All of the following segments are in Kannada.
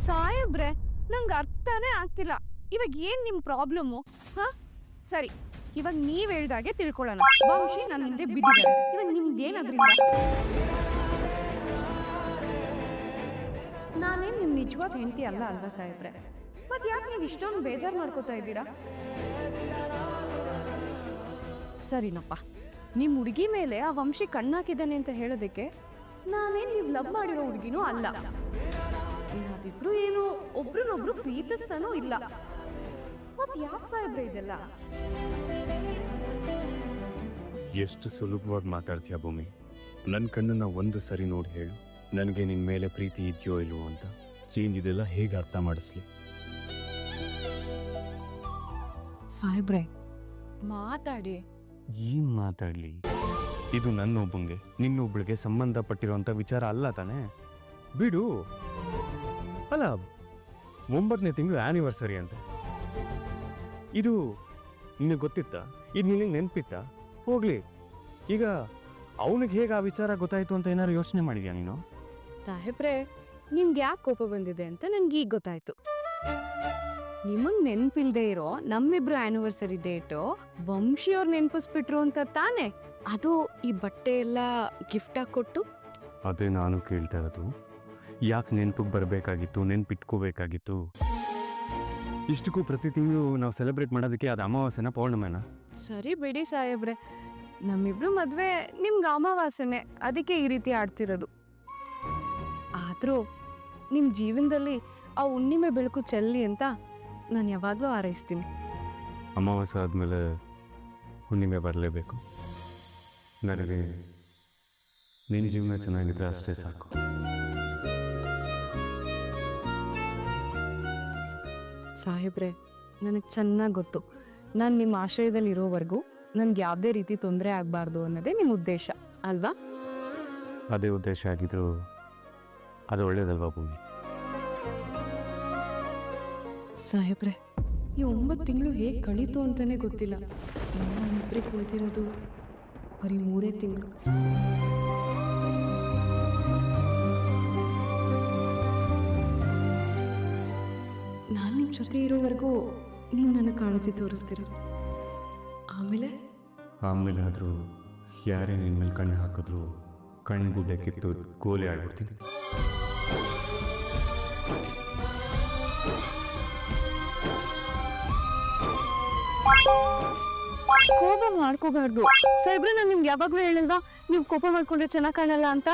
ಸಾಹೇಬ್ರೆ, ನಂಗೆ ಅರ್ಥನೇ ಆಗ್ತಿಲ್ಲ. ಇವಾಗ ಏನ್ ನಿಮ್ ಪ್ರಾಬ್ಲಮ್ಮು? ಹಾ ಸರಿ, ಇವಾಗ ನೀವ್ ಹೇಳ್ದಾಗೆ ತಿಳ್ಕೊಳ್ಳೋಣ. ವಂಶಿ ನನ್ನ ಹಿಂದೆ ಬಿದ್ದಿದ್ದಾರೆ. ಇವಾಗ ನಿಮ್ದೇನದ್ರಿಂದ? ನಾನೇನ್ ನಿಮ್ ನಿಜವಾದ ಹೆಂಡತಿ ಅಲ್ಲ ಅಲ್ವಾ ಸಾಹೇಬ್ರೆ? ಮತ್ ಯಾಕೆ ನೀವು ಇಷ್ಟೊಂದು ಬೇಜಾರು ಮಾಡ್ಕೋತಾ ಇದ್ದೀರಾ? ಸರಿನಪ್ಪ, ನಿಮ್ ಹುಡುಗಿ ಮೇಲೆ ಆ ವಂಶಿ ಕಣ್ಣಾಕಿದ್ದಾನೆ ಅಂತ ಹೇಳೋದಕ್ಕೆ ನಾನೇನ್ ನೀವು ಲವ್ ಮಾಡಿರೋ ಹುಡುಗಿನೂ ಅಲ್ಲ. ನಾವಿಬ್ರು ಏನು ಒಬ್ರನ್ನೊಬ್ರು ಪ್ರೀತಿಸ್ತಾನೂ ಇಲ್ಲ. ಮತ್ ಯಾಕೆ ಸಾಹೇಬ್ರೆ ಇದೆಲ್ಲ? ಎಷ್ಟು ಸುಲಭವಾಗಿ ಮಾತಾಡ್ತೀಯ ಭೂಮಿ. ನನ್ನ ಕಣ್ಣನ್ನ ಒಂದು ಸರಿ ನೋಡಿ ಹೇಳು, ನನಗೆ ನಿನ್ನ ಮೇಲೆ ಪ್ರೀತಿ ಇದೆಯೋ ಇಲ್ವೋ ಅಂತ. ಚೇಂಜ್ ಇದೆಲ್ಲ ಹೇಗೆ ಅರ್ಥ ಮಾಡಿಸ್ಲಿ? ಸಾಹೇಬ್ರೆ ಮಾತಾಡಿ. ಏನ್ ಮಾತಾಡ್ಲಿ? ಇದು ನನ್ನೊಬ್ಬಂಗೆ ನಿನ್ನೊಬ್ಳಿಗೆ ಸಂಬಂಧಪಟ್ಟಿರುವಂತ ವಿಚಾರ ಅಲ್ಲ ತಾನೆ? ಬಿಡು. ಅಲ್ಲ, 9ನೇ ತಿಂಗಳು ಆ್ಯನಿವರ್ಸರಿ ಅಂತ. ಇದು ನಿನಗೆ ಗೊತ್ತಿತ್ತಾ? ಇದು ನಿನಗೆ ನೆನಪಿತ್ತಾ? ಹೋಗ್ಲಿ, ಈಗ ಅವನಿಗೆ ಹೇಗೆ ಆ ವಿಚಾರ ಗೊತ್ತಾಯ್ತು ಅಂತ ಏನಾದ್ರು ಯೋಚನೆ ಮಾಡಿದ್ಯಾ ನೀನು? ಸಾಹೇಬ್ರೆ, ನಿಮ್ಗೆ ಯಾಕೆ ಕೋಪ ಬಂದಿದೆ ಅಂತ ನನ್ಗೆ ಈಗ ಗೊತ್ತಾಯ್ತು. ನಿಮಗ್ ನೆನ್ಪಿಲ್ದೇ ಇರೋ ನಮ್ಮಿಬ್ರು ಆನಿವರ್ಸರಿ ಡೇಟು ವಂಶಿ ಅವ್ರು ನೆನ್ಪಿಸ್ಬಿಟ್ರು ಅಂತ ತಾನೆ? ಅದು ಈ ಬಟ್ಟೆ ಎಲ್ಲ ಗಿಫ್ಟ್ ಆಗಿ ಕೊಟ್ಟು. ಅದೇ ನಾನು ಕೇಳ್ತಾ ಇರೋದು. ಯಾಕೆ ನೆನ್ಪಿಗೆ ಬರಬೇಕಾಗಿತ್ತು, ನೆನ್ಪಿಟ್ಕೋಬೇಕಾಗಿತ್ತು? ಇಷ್ಟಕ್ಕೂ ಪ್ರತಿ ತಿಂಗಳು ನಾವು ಸೆಲೆಬ್ರೇಟ್ ಮಾಡೋದಕ್ಕೆ ಅದು ಅಮಾವಾಸ್ಯೆನ ಪೌರ್ಣಮೆನ? ಸರಿ ಬಿಡಿ ಸಾಹೇಬ್ರೆ, ನಮ್ಮಿಬ್ರು ಮದ್ವೆ ನಿಮ್ಗೆ ಅಮಾವಾಸ್ಯೆನೆ, ಅದಕ್ಕೆ ಈ ರೀತಿ ಆಡ್ತಿರೋದು. ಆದ್ರೂ ನಿಮ್ ಜೀವನದಲ್ಲಿ ಆ ಹುಣ್ಣಿಮೆ ಬೆಳಕು ಚೆಲ್ಲಿ ಅಂತ ನಾನು ಯಾವಾಗಲೂ ಹಾರೈಸ್ತೀನಿ. ಅಮಾವಾಸ್ಯೆ ಆದಮೇಲೆ ಹುಣ್ಣಿಮೆ ಬರಲೇಬೇಕು. ನನಗೆ ನಿನ್ನ ಜೀವನ ಚೆನ್ನಾಗಿದ್ರೆ ಅಷ್ಟೇ ಸಾಕು. ಸಾಹೇಬ್ರೆ, ನನಗೆ ಚೆನ್ನಾಗಿ ಗೊತ್ತು, ನಾನು ನಿಮ್ಮ ಆಶ್ರಯದಲ್ಲಿ ಇರೋವರೆಗೂ ನನ್ಗೆ ಯಾವುದೇ ರೀತಿ ತೊಂದರೆ ಆಗಬಾರ್ದು ಅನ್ನೋದೇ ನಿಮ್ಮ ಉದ್ದೇಶ ಅಲ್ವಾ? ಅದೇ ಉದ್ದೇಶ ಆಗಿದ್ರು ಅದು ಒಳ್ಳೇದಲ್ವಾ ಭೂಮಿ? ಸಾಹೇಬ್ರೆ, ಈ 9 ತಿಂಗಳು ಹೇಗೆ ಕಳೀತು ಅಂತಾನೆ ಗೊತ್ತಿಲ್ಲ. ಇನ್ನು ಇಬ್ಬರಿಗೆ ಕುಳಿತಿರೋದು ಬರೀ 3 ತಿಂಗಳು. ನಾನು ನಿಮ್ಮ ಜೊತೆ ಇರೋವರೆಗೂ ನೀವು ನನಗೆ ಕಾಳಜಿ ತೋರಿಸ್ತೀರ. ಆಮೇಲೆ ಆದರೂ ಯಾರೇ ನಿನ್ನ ಮೇಲೆ ಕಣ್ಣು ಹಾಕಿದ್ರು ಕಣ್ಣು ಗುಡ್ಡೆ ಕಿತ್ತು ಗೋಲಿ ಆಡ್ಬಿಡ್ತೀನಿ. ಕೋಪ ಮಾಡ್ಕೋಬಾರ್ದು ಸಾಹೇಬ್ರೆ. ನಾನು ನಿಮ್ಗೆ ಯಾವಾಗಲೂ ಹೇಳಿಲ್ವಾ ನೀವು ಕೋಪ ಮಾಡ್ಕೊಂಡ್ರೆ ಚೆನ್ನಾಗಿ ಕಾಣಲ್ಲ ಅಂತ?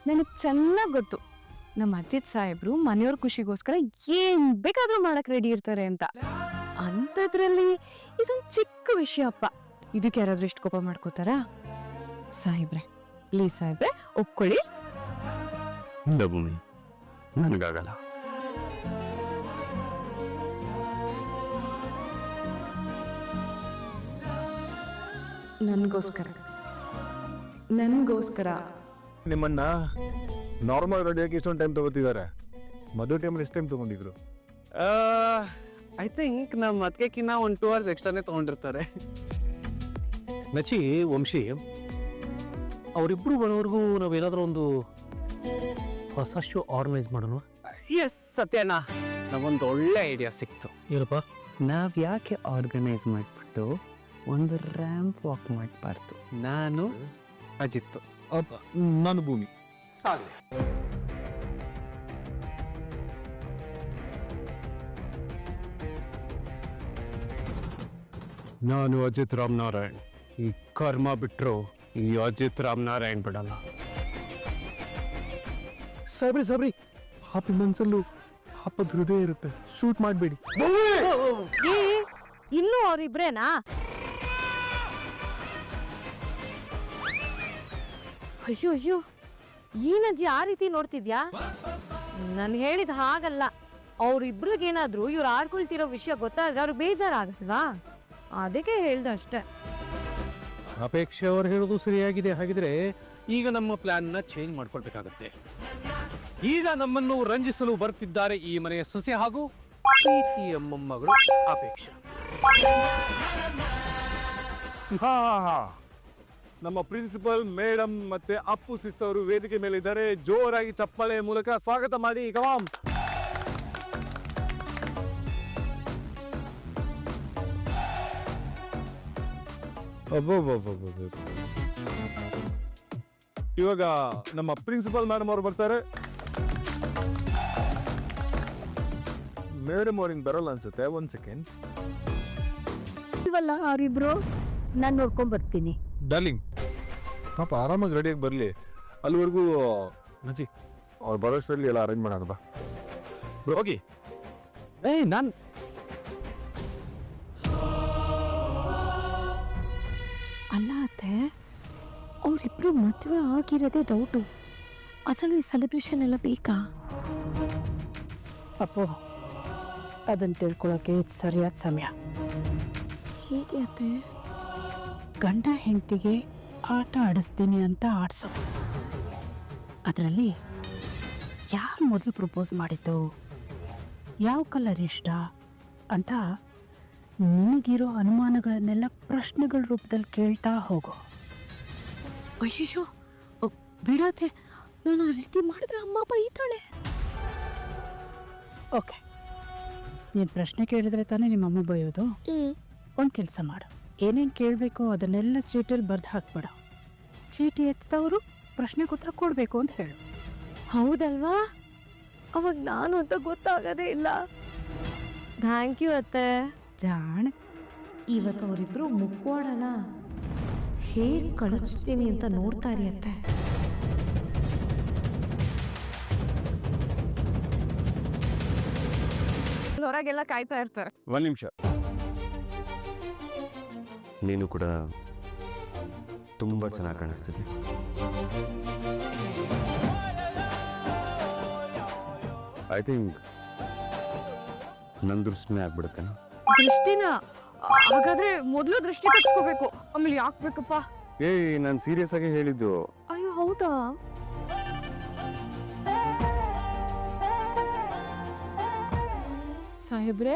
ನನಗೆ ಚೆನ್ನಾಗಿ ಗೊತ್ತು, ನಮ್ಮ ಅಜಿತ್ ಸಾಹೇಬ್ರು ಮನೆಯವ್ರ ಖುಷಿಗೋಸ್ಕರ ಏನ್ ಬೇಕಾದ್ರೂ ಮಾಡಕ್ ರೆಡಿ ಇರ್ತಾರೆ ಅಂತ. ಅಂಥದ್ರಲ್ಲಿ ಇದೊಂದು ಚಿಕ್ಕ ವಿಷಯಪ್ಪ, ಇದಕ್ಕೆ ಯಾರಾದ್ರೂ ಇಷ್ಟು ಕೋಪ ಮಾಡ್ಕೋತಾರಾ? ಸಾಹೇಬ್ರೆ ಪ್ಲೀಸ್ ಸಾಹೇಬ್ರೆ ಒಪ್ಕೊಳ್ಳಿ. ಇಲ್ಲ ಭೂಮಿ, ನನಗಾಗಲ್ಲ. ನನ್ಗೋಸ್ಕರ ನಿಮ್ಮನ್ನ ನಾರ್ಮಲ್ ರೆಡಿಯಾಗಿ ಇಷ್ಟೊಂದು ಟೈಮ್ ತಗೋತಿದ್ದಾರೆ. ಮದುವೆ ಟೈಮಲ್ಲಿ ಎಷ್ಟು ಟೈಮ್ ತಗೊಂಡಿದ್ರು? ಐ ಥಿಂಕ್ ನಮ್ಮ ಅದಕ್ಕಿನ್ನ ಒಂದು 2 hours ಎಕ್ಸ್ಟ್ರಾನೇ ತೊಗೊಂಡಿರ್ತಾರೆ. ನಚಿ ವಂಶಿ, ಅವರಿಬ್ಬರು ಬರೋವರೆಗೂ ನಾವೇನಾದರೂ ಒಂದು ಹೊಸ ಶೋ ಆರ್ಗನೈಸ್ ಮಾಡೋಣ. ಎಸ್ ಸತ್ಯಣ್ಣ, ನಾವೊಂದು ಒಳ್ಳೆ ಐಡಿಯಾ ಸಿಕ್ತು. ಏನಪ್ಪ? ನಾವು ಯಾಕೆ ಆರ್ಗನೈಸ್ ಮಾಡಿಬಿಟ್ಟು ಒಂದು ರ್ಯಾಂಪ್ ವಾಕ್ ಮಾಡಬಾರ್ದು? ನಾನು ಅಜಿತ್, ನಾನು ಭೂಮಿ. ನಾನು ಅಜಿತ್ ರಾಮನಾರಾಯಣ್. ಈ ಕರ್ಮ ಬಿಟ್ಟರು ಈ ಅಜಿತ್ ರಾಮನಾರಾಯಣ್ ಬಿಡಲ್ಲ. ಸಾಬ್ರಿ ಹಾಪಿ ಮನ್ಸಲ್ಲೂ ಹಬ್ಬದ ಹೃದಯ ಇರುತ್ತೆ, ಶೂಟ್ ಮಾಡಬೇಡಿ. ಇನ್ನು ಅವ್ರಿಬ್ರೇನಾ? ಅಯ್ಯೋ ಅಯ್ಯೋ, ಈ ನಜ್ಜಿ ಆ ರೀತಿ ನೋಡ್ತಿದ್ಯಾ? ನಾನು ಹೇಳಿದ ಹಾಗಲ್ಲ. ಅವ್ರಿಬ್ರಿಗೇನಾದ್ರೂ ಇವ್ರು ಆಡ್ಕೊಳ್ತಿರೋ ವಿಷಯ ಗೊತ್ತಾದ್ರೆ ಅವ್ರಿಗೆ ಬೇಜಾರಾಗಲ್ವಾ? ಅದಕ್ಕೆ ಹೇಳ್ದೆ ಅಷ್ಟೇ. ಅಪೇಕ್ಷೆ ಅವ್ರು ಹೇಳೋದು ಸರಿಯಾಗಿದೆ. ಹಾಗಿದ್ರೆ ಈಗ ನಮ್ಮ ಪ್ಲಾನ್ನ ಚೇಂಜ್ ಮಾಡ್ಕೊಳ್ಬೇಕಾಗತ್ತೆ. ಈಗ ನಮ್ಮನ್ನು ರಂಜಿಸಲು ಬರ್ತಿದ್ದಾರೆ ಈ ಮನೆಯ ಸೊಸೆ ಹಾಗೂ ಪ್ರೀತಿಯ ಮೊಮ್ಮಗಳು ಅಪೇಕ್ಷೆ. ನಮ್ಮ ಪ್ರಿನ್ಸಿಪಲ್ ಮೇಡಮ್ ಮತ್ತೆ ಅಪ್ಪು ಸಿಸ್ ಅವರು ವೇದಿಕೆ ಮೇಲೆ ಇದ್ದಾರೆ. ಜೋರಾಗಿ ಚಪ್ಪಾಳೆ ಮೂಲಕ ಸ್ವಾಗತ ಮಾಡಿ. ಕಮಾಮ್. ಅಬ್ಬಬ್ಬಬ್ಬಬ್ಬ. ಇವಾಗ ನಮ್ಮ ಪ್ರಿನ್ಸಿಪಲ್ ಮೇಡಮ್ ಅವ್ರು ಬರ್ತಾರೆ. ಮೇಡಮ್ ಅವ್ರಿಗೆ ಬರೋಲ್ಲ ಅನ್ಸುತ್ತೆ. 1 ಸೆಕೆಂಡ್. ಇಲ್ವಲ್ಲ ಅವರಿಬ್ರು, ನಾನು ನೋಡ್ಕೊಂಡ್ ಬರ್ತೀನಿ. ಡಾರ್ಲಿಂಗ್, ಪಾಪ ಆರಾಮಾಗಿ ರೆಡಿಯಾಗಿ ಬರಲಿ. ಅಲ್ಲಿವರೆಗೂ ನಜಿ ಅವ್ರು ಬರೋಷ್ಟರಲ್ಲಿ ಎಲ್ಲ ಅರೇಂಜ್ ಮಾಡೋಣ ಬಾ. ಹೋಗಿ. ನಾನು ಅಲ್ಲ ಅತ್ತೆ, ಅವರಿಬ್ರು ಮದುವೆ ಆಗಿರೋದೇ ಡೌಟು. ಅಸಲು ಈ ಸೆಲೆಬ್ರೇಷನ್ ಎಲ್ಲ ಬೇಕಾ? ಅಪ್ಪು, ಅದನ್ನು ತಿಳ್ಕೊಳಕ್ಕೆ ಇದು ಸರಿಯಾದ ಸಮಯ. ಹೇಗೆ ಅತ್ತೆ? ಗಂಡ ಹೆಂಡತಿಗೆ ಆಟ ಆಡಿಸ್ತೀನಿ ಅಂತ ಆಡಿಸೋ. ಅದರಲ್ಲಿ ಯಾರು ಮೊದಲು ಪ್ರಪೋಸ್ ಮಾಡಿದ್ದು, ಯಾವ ಕಲರ್ ಇಷ್ಟ ಅಂತ ನಿನಗಿರೋ ಅನುಮಾನಗಳನ್ನೆಲ್ಲ ಪ್ರಶ್ನೆಗಳ ರೂಪದಲ್ಲಿ ಕೇಳ್ತಾ ಹೋಗು. ಅಯ್ಯೋ ಬಿಡತ್ತೆ, ನಾನು ಆ ರೀತಿ ಮಾಡಿದ್ರೆ ಅಮ್ಮ ಬೈತಾಳೆ. ಓಕೆ, ನೀನು ಪ್ರಶ್ನೆ ಕೇಳಿದ್ರೆ ತಾನೇ ನಿಮ್ಮ ಅಮ್ಮ ಬೈಯೋದು. ಒಂದು ಕೆಲಸ ಮಾಡು, ಏನೇನು ಕೇಳಬೇಕು ಅದನ್ನೆಲ್ಲ ಚೀಟಿಯಲ್ಲಿ ಬರೆದು ಹಾಕ್ಬೇಡ. ಚೀಟಿ ಎತ್ತದವರು ಪ್ರಶ್ನೆಗೆ ಉತ್ತರ ಕೊಡಬೇಕು ಅಂತ ಹೇಳು. ಹೌದಲ್ವಾ? ಅವಾಗ ನಾನು ಅಂತ ಗೊತ್ತಾಗೋದೇ ಇಲ್ಲ. ಥ್ಯಾಂಕ್ ಯು ಅತ್ತೆ. ಜಾಣ್, ಇವತ್ತು ಅವರಿಬ್ರು ಮುಕ್ಕೋಡನ ಹೇಗೆ ಕಳಿಸ್ತೀನಿ ಅಂತ ನೋಡ್ತಾ ಇರಿ ಅತ್ತೆ. ಹೊರಗೆಲ್ಲ ಕಾಯ್ತಾ ಇರ್ತಾರೆ. 1 ನಿಮಿಷ. ನೀನು ಕೂಡ ತುಂಬ ಚೆನ್ನಾಗಿ ಕಾಣಿಸ್ತಿದೆ. ಐ ಥಿಂಕ್ ನನ್ನ ದೃಷ್ಟಿನೇ ಆಗ್ಬಿಡುತ್ತೆ. ದೃಷ್ಟಿನ? ಹಾಗಾದ್ರೆ ಮೊದಲು ದೃಷ್ಟಿ ತಗ್ಸ್ಕೋಬೇಕು, ಆಮೇಲೆ ಯಾಕೆ ಬೇಕಪ್ಪ? ನಾನು ಸೀರಿಯಸ್ ಆಗಿ ಹೇಳಿದ್ದು. ಅಯ್ಯೋ ಹೌದಾ? ಸಾಹೇಬ್ರೆ,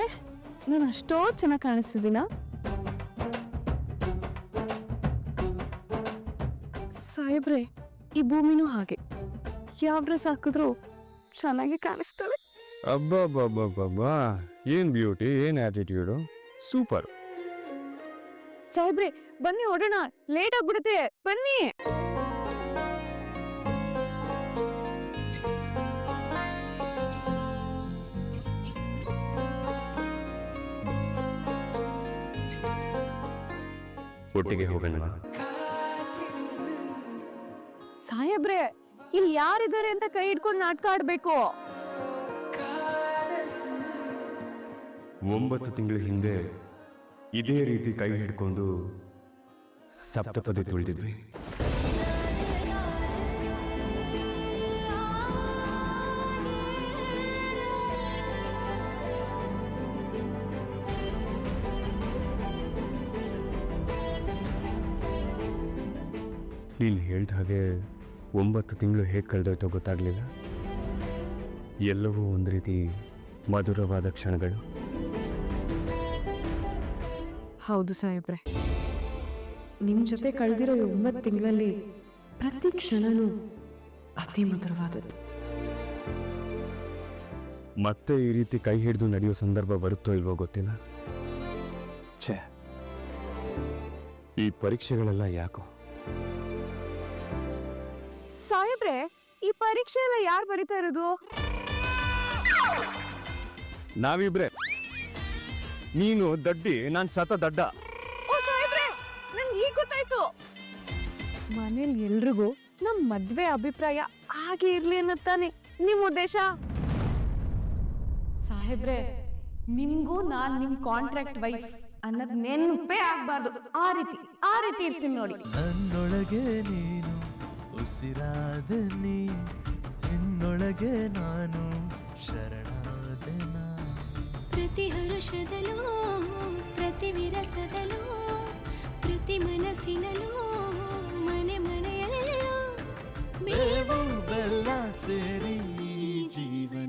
ನಾನು ಅಷ್ಟೊಂದು ಚೆನ್ನಾಗಿ ಕಾಣಿಸ್ತಿದ್ದೀನ? ಸಾಹೇಬ್ರೆ, ಈ ಭೂಮಿನೂ ಹಾಗೆ, ಯಾವ ಡ್ರೆಸ್ ಹಾಕಿದ್ರು ಚೆನ್ನಾಗಿ ಕಾಣಿಸ್ತವೆ. ಅಬ್ಬಬ್ಬಬ್ಬಬ್ಬಾ, ಏನ್ ಬ್ಯೂಟಿ, ಏನ್ ಆಟಿಟ್ಯೂಡು, ಸೂಪರ್. ಸಾಹೇಬ್ರೆ ಬನ್ನಿ, ಹೊಡೋಣ, ಲೇಟ್ ಆಗ್ಬಿಡುತ್ತೆ, ಬನ್ನಿ. ಒಟ್ಟಿಗೆ ಹೋಗೋಣ. ಸಾಹೇಬ್ರೆ, ಇಲ್ಲಿ ಯಾರಿದ್ದಾರೆ ಅಂತ ಕೈ ಹಿಡ್ಕೊಂಡು ನಾಟಕ ಆಡ್ಬೇಕು. 9 ತಿಂಗಳ ಹಿಂದೆ ಇದೇ ರೀತಿ ಕೈ ಹಿಡ್ಕೊಂಡು ಸಪ್ತಪದಿ ತುಳಿದಿದ್ವಿ. ನೀನು ಹೇಳ್ದ ಹಾಗೆ 9 ತಿಂಗಳು ಹೇಗೆ ಕಳೆದೋಯ್ತೋ ಗೊತ್ತಾಗಲಿಲ್ಲ. ಎಲ್ಲವೂ ಒಂದು ರೀತಿ ಮಧುರವಾದ ಕ್ಷಣಗಳು. ಹೌದು ಸಾಹೇಬ್ರೆ, ನಿಮ್ಮ ಜೊತೆ ಕಳೆದಿರೋ 9 ತಿಂಗಳಲ್ಲಿ ಪ್ರತಿ ಕ್ಷಣನೂ ಅತಿ ಮಧುರವಾದದ್ದು. ಮತ್ತೆ ಈ ರೀತಿ ಕೈ ಹಿಡಿದು ನಡೆಯೋ ಸಂದರ್ಭ ಬರುತ್ತೋ ಇಲ್ವೋ ಗೊತ್ತಿಲ್ಲ. ಛೇ, ಈ ಪರೀಕ್ಷೆಗಳೆಲ್ಲ ಯಾಕೋ. ಸಾಹೇಬ್ರೆ, ಈ ಪರೀಕ್ಷೆ ಎಲ್ಲ ಯಾರು ಬರೀತಾ ಇರೋದು? ನಾವಿಬ್ರೆ. ನೀನು ದಡ್ಡಿ, ನಾನು ಸತ ದಡ್ಡ. ಓ ಸಾಹೇಬ್ರೆ, ನಂಗೆ ಈಗ ಗೊತ್ತಾಯ್ತು. ಮನೇಲಿ ಎಲ್ರಿಗೂ ನಮ್ಮ ಮದ್ವೆ ಅಭಿಪ್ರಾಯ ಹಾಗೆ ಇರ್ಲಿ ಅನ್ನತ್ತಾನೆ ನಿಮ್ಮ ಉದ್ದೇಶ. ಸಾಹೇಬ್ರೆ, ನಿಮ್ಗೂ ನಾನ್ ನಿಮ್ ಕಾಂಟ್ರಾಕ್ಟ್ ವೈಫ್ ಅನ್ನೋದ್ ನೆನಪೇ ಆಗ್ಬಾರ್ದು. ಆ ರೀತಿ ಇರ್ತೀನಿ ನೋಡಿ. ನನ್ನೊಳಗೆ ನೀನು ಉಸಿರಾದ ನೀ, ನಿನ್ನೊಳಗೆ ನಾನು ಶರಣಾದೆನ. ಪ್ರತಿ ಹರುಷದಲ್ಲೂ, ಪ್ರತಿ ವಿರಸದಲ್ಲೂ, ಪ್ರತಿ ಮನಸ್ಸಿನಲ್ಲೂ, ಮನೆ ಮನೆಯಲ್ಲೂ ಬೇವು ಬೆಲ್ಲ ಸೇರಿ ಜೀವನ